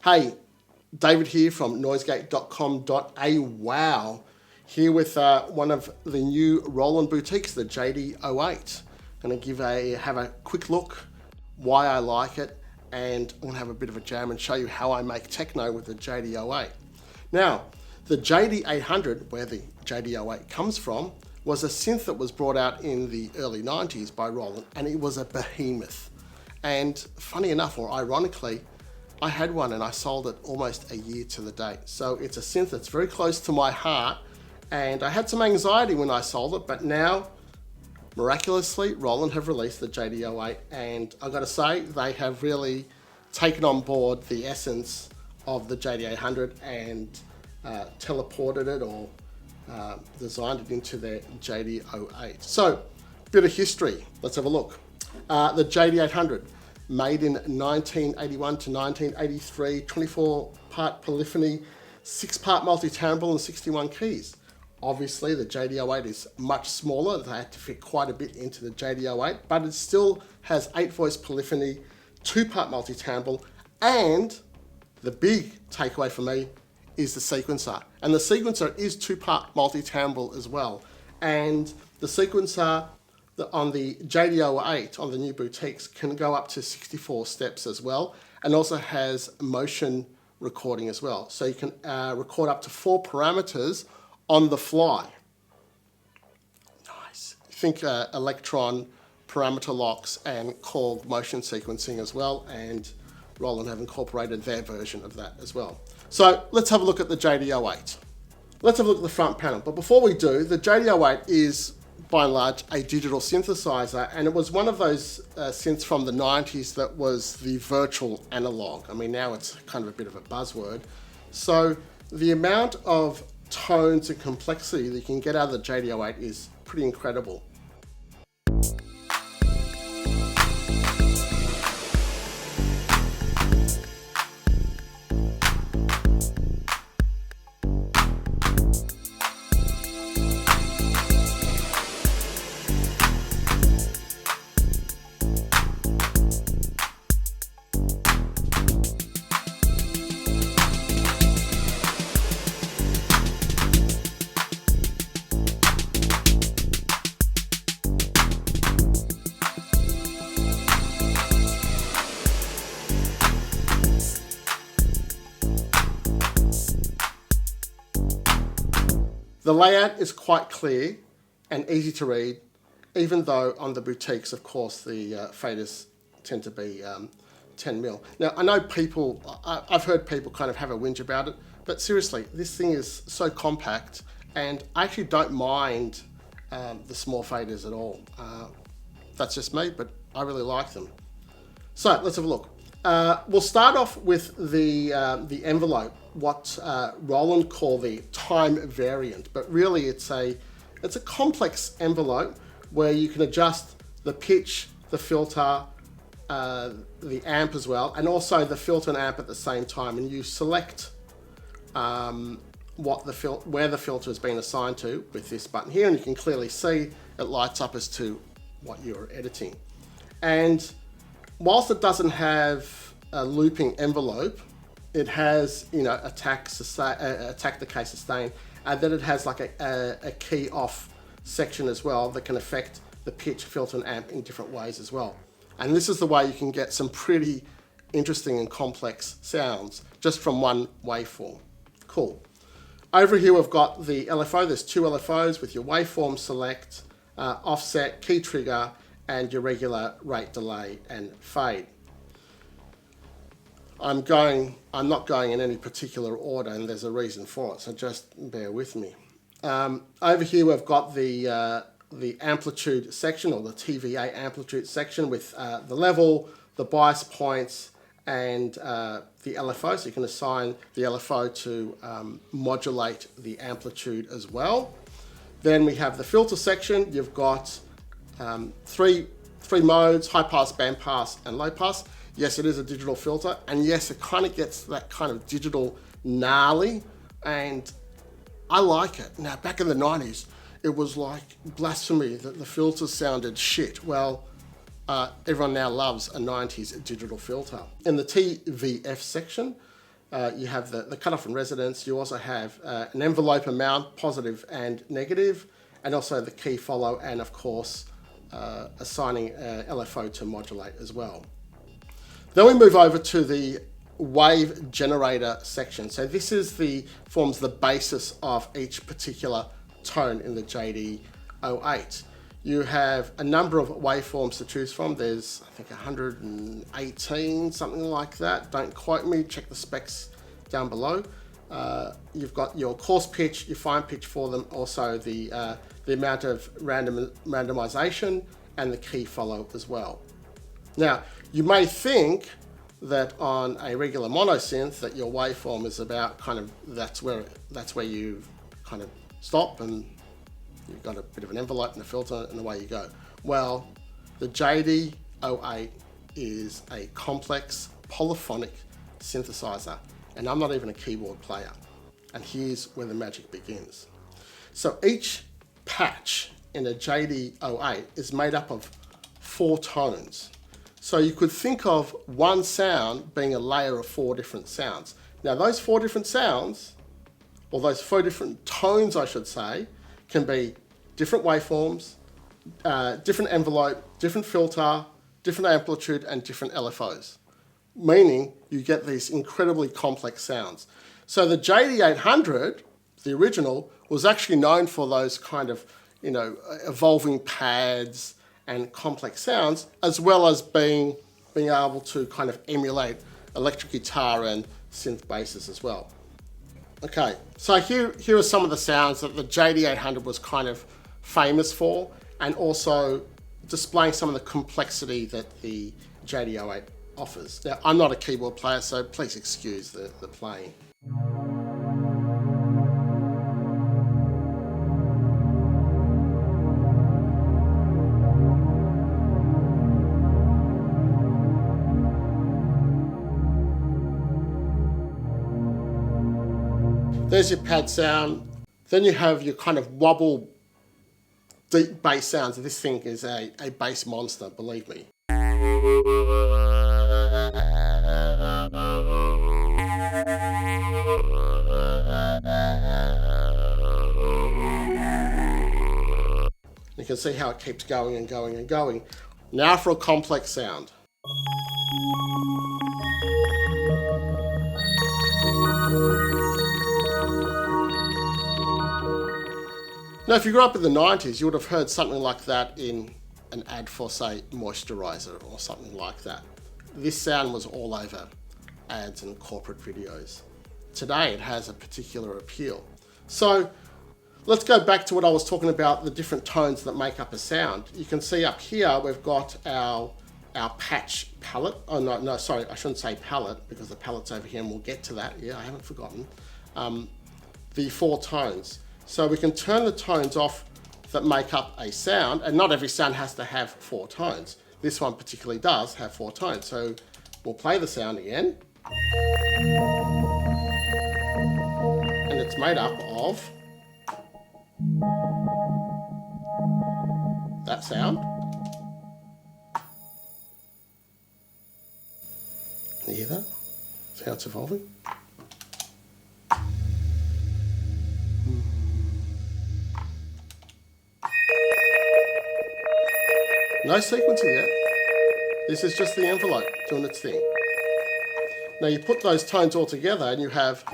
Hey, David here from noisegate.com.au. Wow, here with one of the new Roland boutiques, the JD-08. Going to have a quick look, why I like it, and I'm going to have a bit of a jam and show you how I make techno with the JD-08. Now, the JD-800, where the JD-08 comes from, was a synth that was brought out in the early 90s by Roland, and it was a behemoth. And funny enough, or ironically, I had one and I sold it almost a year to the date. So it's a synth that's very close to my heart, and I had some anxiety when I sold it, but now, miraculously, Roland have released the JD-08, and I've got to say, they have really taken on board the essence of the JD-800 and teleported it or designed it into their JD-08. So, bit of history, let's have a look. The JD-800, made in 1981 to 1983, 24-part polyphony, 6-part multitimbral and 61 keys. Obviously the JD-08 is much smaller, they had to fit quite a bit into the JD-08, but it still has 8-voice polyphony, 2-part multitimbral, and the big takeaway for me is the sequencer. And the sequencer is 2-part multitimbral as well. And the sequencer on the JD-08, on the new boutiques, can go up to 64 steps as well, and also has motion recording as well. So you can record up to 4 parameters on the fly. Nice. Think Electron, parameter locks, and Korg motion sequencing as well, and Roland have incorporated their version of that as well. So let's have a look at the JD-08. Let's have a look at the front panel. But before we do, the JD-08 is by and large a digital synthesizer, and it was one of those synths from the 90s that was the virtual analog. I mean, now it's kind of a bit of a buzzword. So the amount of tones and complexity that you can get out of the JD-08 is pretty incredible. The layout is quite clear and easy to read, even though on the boutiques, of course, the faders tend to be 10mm. Now, I know people, I've heard people kind of have a whinge about it, but seriously, this thing is so compact, and I actually don't mind the small faders at all. That's just me, but I really like them. So let's have a look. We'll start off with the envelope, what Roland call the time variant, but really it's a complex envelope where you can adjust the pitch, the filter, the amp as well, and also the filter and amp at the same time, and you select where the filter has been assigned to with this button here, and you can clearly see it lights up as to what you're editing. And whilst it doesn't have a looping envelope, it has, attack, decay, sustain, and then it has like a key off section as well that can affect the pitch, filter, and amp in different ways as well. And this is the way you can get some pretty interesting and complex sounds just from one waveform. Cool. Over here we've got the LFO. There's 2 LFOs with your waveform select, offset, key trigger, and your regular rate, delay, and fade. I'm not going in any particular order, and there's a reason for it, so just bear with me. Over here we've got the amplitude section, or the TVA amplitude section, with the level, the bias points, and the LFO, so you can assign the LFO to modulate the amplitude as well. Then we have the filter section. You've got three modes: high pass, band pass, and low pass. Yes, it is a digital filter, and yes, it kind of gets that kind of digital gnarly, and I like it. Now, back in the 90s, it was like blasphemy that the filters sounded shit. Well, everyone now loves a 90s digital filter. In the TVF section, you have the cutoff and resonance. You also have an envelope amount, positive and negative, and also the key follow, and of course assigning LFO to modulate as well. Then we move over to the wave generator section. So this forms the basis of each particular tone in the JD-08. You have a number of waveforms to choose from. There's, I think, 118, something like that. Don't quote me, check the specs down below. You've got your coarse pitch, your fine pitch for them, also the amount of randomization and the key follow as well. Now, you may think that on a regular mono synth that your waveform is about that's where you kind of stop and you've got a bit of an envelope and a filter and away you go. Well, the JD-08 is a complex polyphonic synthesizer, and I'm not even a keyboard player. And here's where the magic begins. So each patch in a JD-08 is made up of 4 tones. So you could think of one sound being a layer of 4 different sounds. Now those 4 different sounds, or those 4 different tones I should say, can be different waveforms, different envelope, different filter, different amplitude, and different LFOs. Meaning you get these incredibly complex sounds. So the JD-800, the original, was actually known for those kind of, evolving pads and complex sounds, as well as being able to kind of emulate electric guitar and synth basses as well. Okay, so here are some of the sounds that the JD-800 was kind of famous for, and also displaying some of the complexity that the JD-08 offers. Now, I'm not a keyboard player, so please excuse the playing. There's your pad sound. Then you have your kind of wobble deep bass sounds. This thing is a bass monster, believe me. You can see how it keeps going and going and going. Now for a complex sound. Now, if you grew up in the 90s, you would have heard something like that in an ad for, say, moisturizer or something like that. This sound was all over ads and corporate videos. Today, it has a particular appeal. So let's go back to what I was talking about, the different tones that make up a sound. You can see up here, we've got our patch palette. Oh, no, sorry, I shouldn't say palette because the palette's over here and we'll get to that. Yeah, I haven't forgotten. The 4 tones. So we can turn the tones off that make up a sound, and not every sound has to have 4 tones. This one particularly does have 4 tones. So we'll play the sound again. And it's made up of that sound. Can you hear that? See how it's evolving? No sequencing yet. This is just the envelope doing its thing. Now you put those tones all together and you have cool.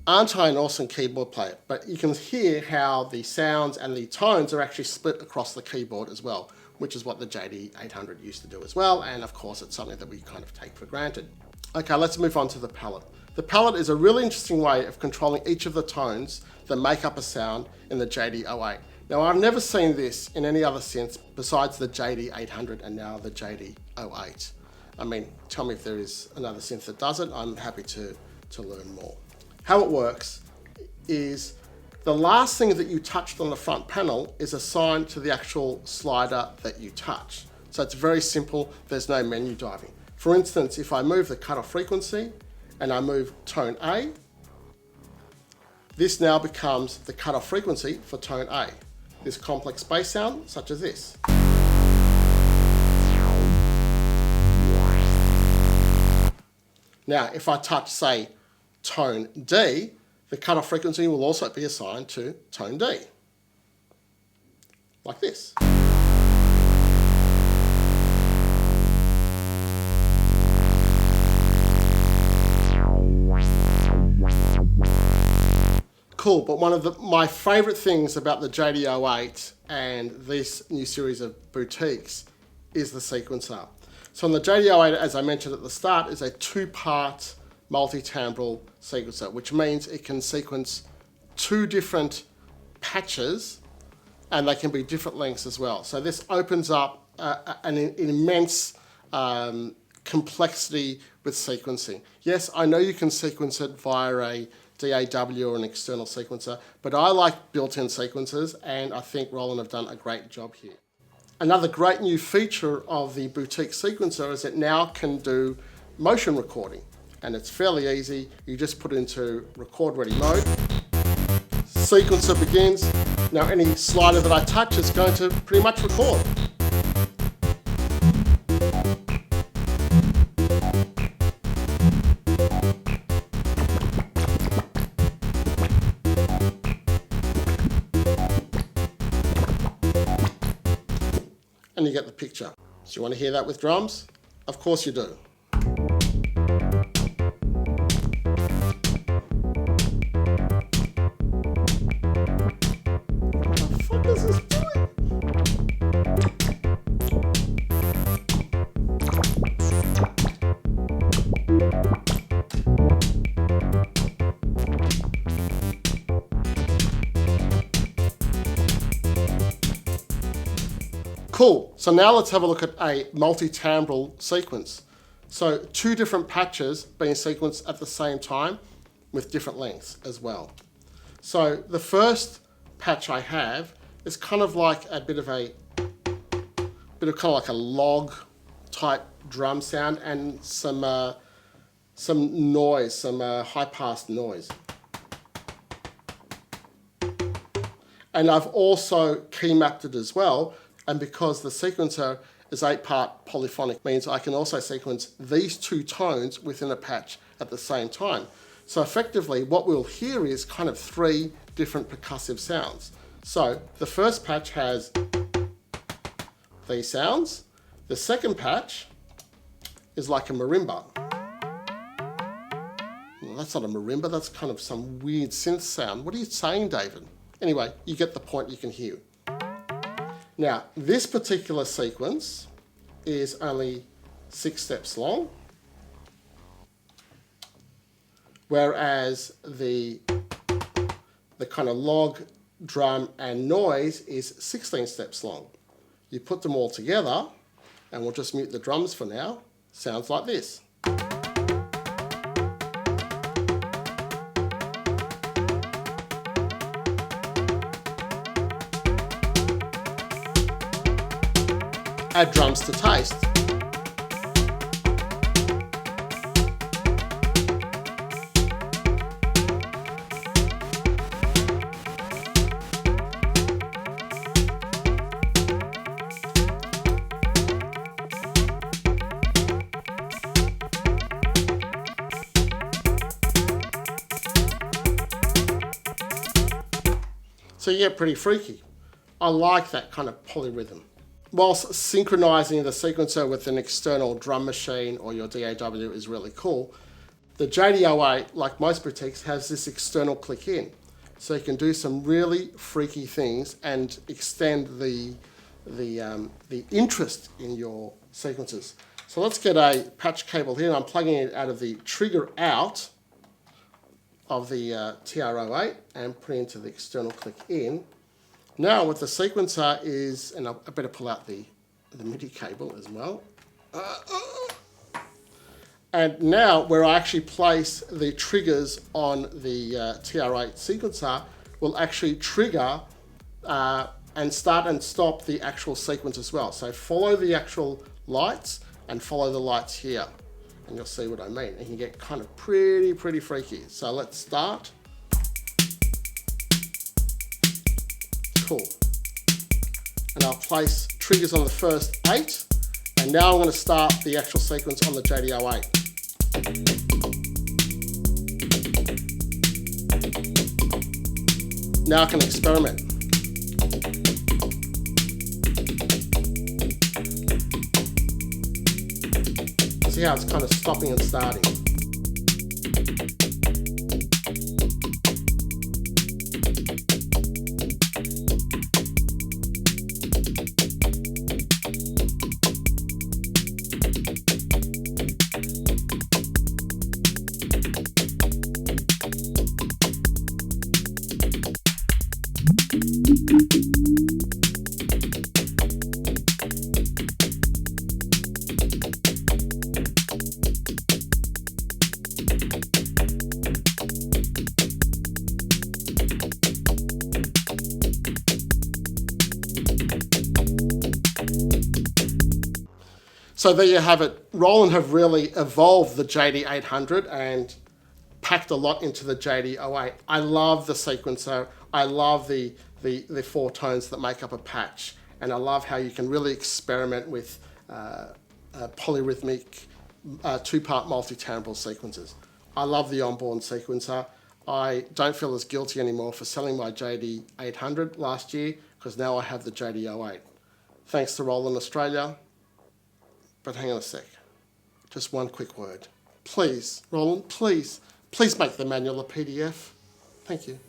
Aren't I an awesome keyboard player? But you can hear how the sounds and the tones are actually split across the keyboard as well, which is what the JD-800 used to do as well. And of course, it's something that we kind of take for granted. Okay, let's move on to the palette. The palette is a really interesting way of controlling each of the tones that make up a sound in the JD-08. Now, I've never seen this in any other synth besides the JD-800 and now the JD-08. I mean, tell me if there is another synth that does it. I'm happy to learn more. How it works is the last thing that you touched on the front panel is assigned to the actual slider that you touch. So it's very simple, there's no menu diving. For instance, if I move the cutoff frequency and I move tone A, this now becomes the cutoff frequency for tone A. This complex bass sound, such as this. Now, if I touch, say, tone D, the cutoff frequency will also be assigned to tone D, like this. Cool, but one of my favourite things about the JD-08 and this new series of boutiques is the sequencer. So on the JD-08, as I mentioned at the start, is a two-part multi-timbral sequencer, which means it can sequence two different patches and they can be different lengths as well. So this opens up an immense complexity with sequencing. Yes, I know you can sequence it via a DAW or an external sequencer, but I like built-in sequencers, and I think Roland have done a great job here. Another great new feature of the boutique sequencer is it now can do motion recording, and it's fairly easy. You just put it into record ready mode. Sequencer begins. Now any slider that I touch is going to pretty much record. And you get the picture. So you want to hear that with drums? Of course you do. What the fuck is this doing? Cool, so now let's have a look at a multi-timbral sequence. So two different patches being sequenced at the same time with different lengths as well. So the first patch I have is kind of like a bit of kind of like a log type drum sound and some noise, some high pass noise. And I've also key mapped it as well. And because the sequencer is 8-part polyphonic, means I can also sequence these two tones within a patch at the same time. So effectively, what we'll hear is kind of 3 different percussive sounds. So the first patch has these sounds. The second patch is like a marimba. Well, that's not a marimba, that's kind of some weird synth sound. What are you saying, David? Anyway, you get the point, you can hear. Now, this particular sequence is only 6 steps long, whereas the kind of log, drum, and noise is 16 steps long. You put them all together, and we'll just mute the drums for now, sounds like this. Add drums to taste. So you get pretty freaky. I like that kind of polyrhythm. Whilst synchronizing the sequencer with an external drum machine or your DAW is really cool, the JD-08, like most boutiques, has this external click in. So you can do some really freaky things and extend the interest in your sequences. So let's get a patch cable here. I'm plugging it out of the trigger out of the TR-08 and putting it into the external click in. Now what the sequencer is, and I better pull out the MIDI cable as well. And now where I actually place the triggers on the TR-08 sequencer will actually trigger and start and stop the actual sequence as well. So follow the actual lights and follow the lights here. And you'll see what I mean. And you get kind of pretty freaky. So let's start. Cool. And I'll place triggers on the first 8. And now I'm going to start the actual sequence on the JD-08. Now I can experiment. See how it's kind of stopping and starting. So there you have it. Roland have really evolved the JD-800 and packed a lot into the JD-08. I love the sequencer. I love the 4 tones that make up a patch. And I love how you can really experiment with polyrhythmic 2-part multi-timbral sequences. I love the onboard sequencer. I don't feel as guilty anymore for selling my JD-800 last year because now I have the JD-08. Thanks to Roland Australia. But hang on a sec. Just one quick word. Please, Roland, please make the manual a PDF. Thank you.